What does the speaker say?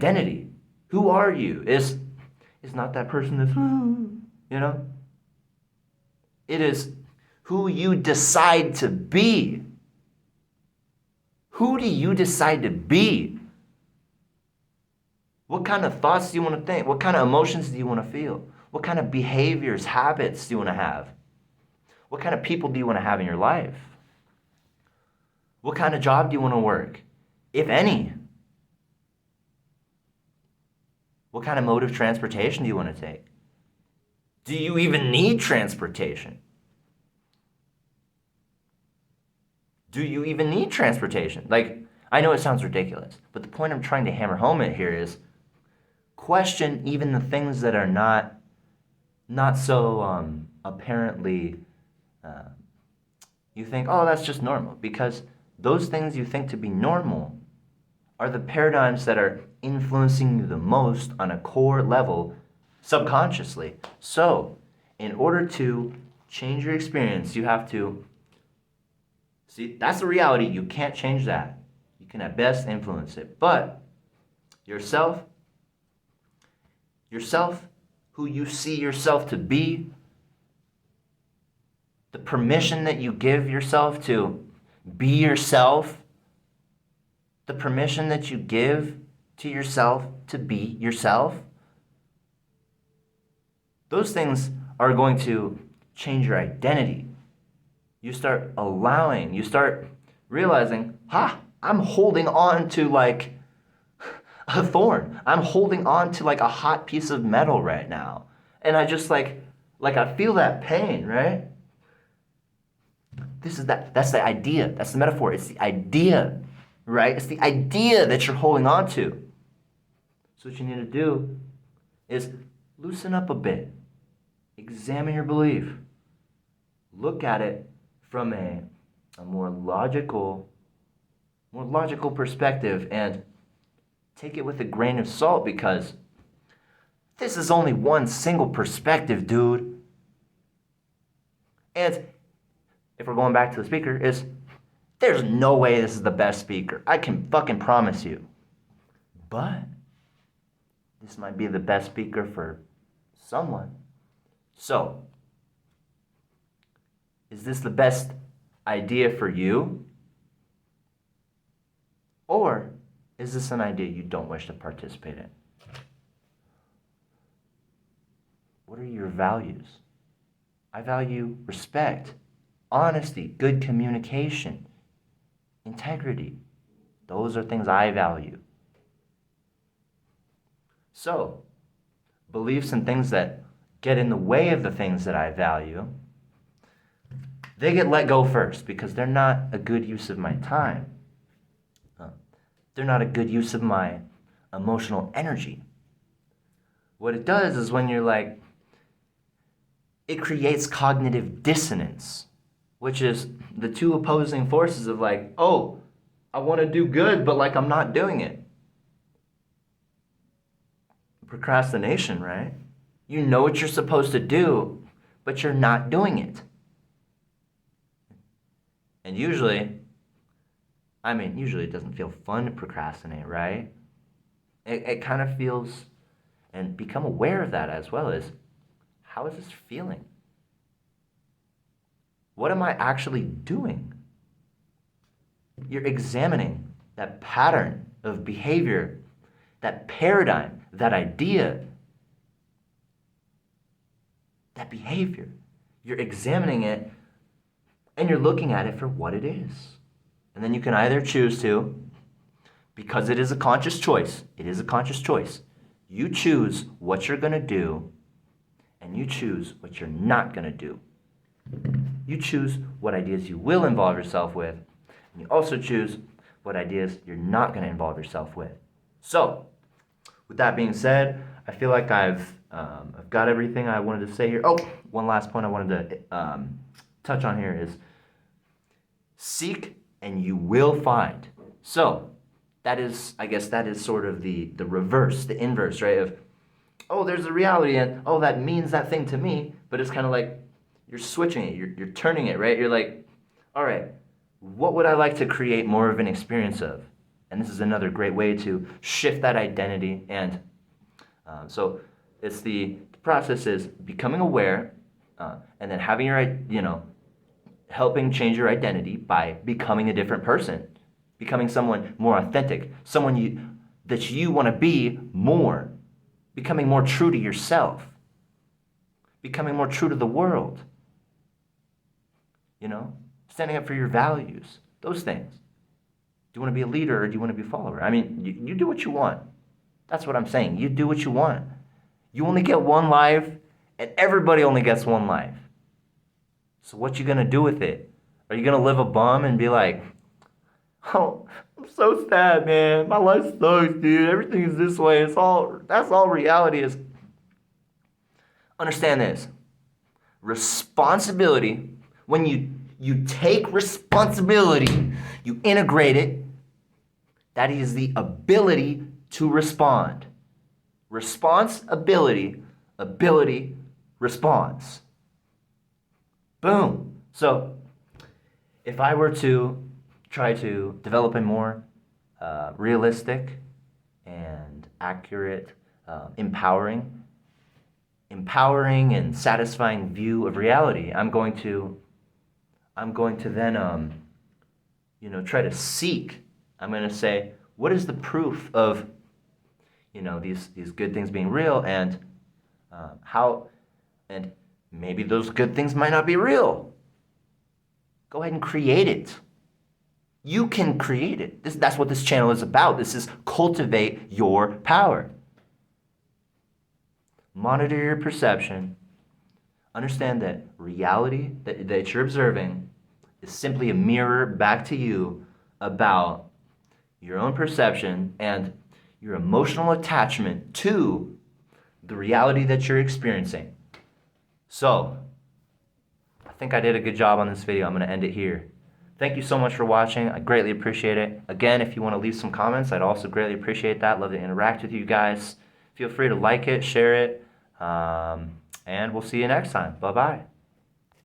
identity. Who are you? Is not that person that's, you know? It is who you decide to be. Who do you decide to be? What kind of thoughts do you want to think? What kind of emotions do you want to feel? What kind of behaviors, habits do you want to have? What kind of people do you want to have in your life? What kind of job do you want to work, if any? What kind of mode of transportation do you want to take? Do you even need transportation? Do you even need transportation? Like, I know it sounds ridiculous, but the point I'm trying to hammer home at here is question even the things that are not so apparently, you think, oh, that's just normal. Because those things you think to be normal are the paradigms that are influencing you the most on a core level subconsciously. So, in order to change your experience, you have to see, that's the reality. You can't change that. You can at best influence it. But yourself, who you see yourself to be, the permission that you give yourself to be yourself, the permission that you give to yourself to be yourself, those things are going to change your identity. You start allowing, you start realizing, I'm holding on to like a thorn. I'm holding on to like a hot piece of metal right now. And I just like I feel that pain, right? That's the idea. That's the metaphor. It's the idea, right? It's the idea that you're holding on to. So what you need to do is loosen up a bit. Examine your belief. Look at it from a more logical perspective and take it with a grain of salt, because this is only one single perspective, dude. And if we're going back to the speaker, there's no way this is the best speaker. I can fucking promise you. But this might be the best speaker for someone. So, is this the best idea for you? Or is this an idea you don't wish to participate in? What are your values? I value respect, honesty, good communication, integrity. Those are things I value. So, beliefs and things that get in the way of the things that I value, they get let go first because they're not a good use of my time. They're not a good use of my emotional energy. What it does is when you're like, it creates cognitive dissonance, which is the two opposing forces of like, oh, I want to do good, but like I'm not doing it. Procrastination, right? You know what you're supposed to do, but you're not doing it. And usually it doesn't feel fun to procrastinate, right? It kind of feels, and become aware of that as well, as how is this feeling? What am I actually doing? You're examining that pattern of behavior, that paradigm, that idea, that behavior. You're examining it and you're looking at it for what it is. And then you can either choose to, because it is a conscious choice, you choose what you're going to do and you choose what you're not going to do. You choose what ideas you will involve yourself with, and you also choose what ideas you're not going to involve yourself with. So, with that being said, I feel like I've got everything I wanted to say here. Oh, one last point I wanted to touch on here is seek and you will find. So, that is sort of the reverse, the inverse, right? Of, oh, there's a reality and, oh, that means that thing to me, but it's kind of like you're switching it, you're turning it, right? You're like, all right, what would I like to create more of an experience of? And this is another great way to shift that identity. And so it's the process is becoming aware, and then having your, helping change your identity by becoming a different person, becoming someone more authentic, someone that you want to be more, becoming more true to yourself, becoming more true to the world, standing up for your values, those things. Do you want to be a leader or do you want to be a follower? I mean, you do what you want. That's what I'm saying. You do what you want. You only get one life, and everybody only gets one life. So what you gonna do with it? Are you gonna live a bum and be like, oh, I'm so sad, man. My life sucks, dude. Everything is this way. That's all reality is. Understand this. Responsibility, when you take responsibility, you integrate it, that is the ability to respond. Responsibility, ability, response. Boom. So if I were to try to develop a more realistic and accurate, empowering and satisfying view of reality, I'm going to then try to seek. I'm going to say, what is the proof of these good things being real, and how, and maybe those good things might not be real. Go ahead and create it. You can create it. That's what this channel is about. This is cultivate your power. Monitor your perception. Understand that reality that you're observing is simply a mirror back to you about your own perception and your emotional attachment to the reality that you're experiencing. So, I think I did a good job on this video. I'm going to end it here. Thank you so much for watching. I greatly appreciate it. Again, if you want to leave some comments, I'd also greatly appreciate that. Love to interact with you guys. Feel free to like it, share it, and we'll see you next time. Bye-bye.